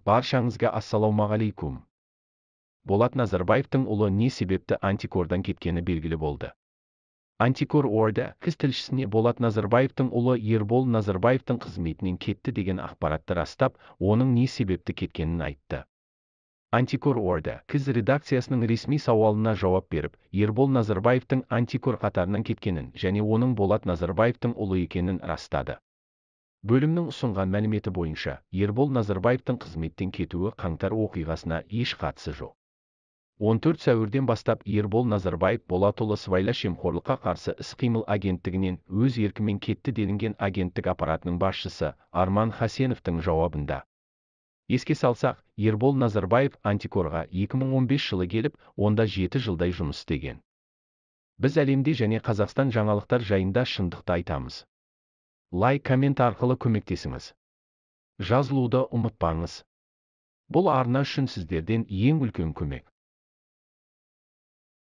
Баршаңызға ассалаумағалейкум. Болат Назарбаевтың ұлы не себепті антикордан кеткені белгілі болды. Антикор орда қыз тілшісіне Болат Назарбаевтың ұлы Ербол Назарбаевтың қызметінен кетті деген ақпаратты растап, оның не себепті кеткенін айтты. Антикор орда қыз редакциясының ресми сауалына жауап беріп, Ербол Назарбаевтың антикор қатарынан кеткенін және оның Болат Назарбаевтың ұлы екенін растады. Бөлімнің ұсынған мәліметі бойынша, Ербол Назарбаевтың қызметтен кетуі қаңтар оқиғасына еш қатысы жоқ. 14 сәуірден бастап Ербол Назарбаев Болатұлы сыбайлас жемқорлыққа қарсы іс-қимыл агенттігінен өз еркімен кетті делінген агенттік аппаратының басшысы Арман Хасеновтың жауабында. Еске салсақ, Ербол Назарбаев антикорға 2015 жылы келіп, онда 7 жылдай жұмыс істеген. Біз әлемде және Қазақстан жаңалықтар жайында шындықты айтамыз. Лайк, коммент арқылы көмектесіңіз. Жазылуды ұмытпаңыз. Бұл арна үшін сіздерден ең үлкен көмек.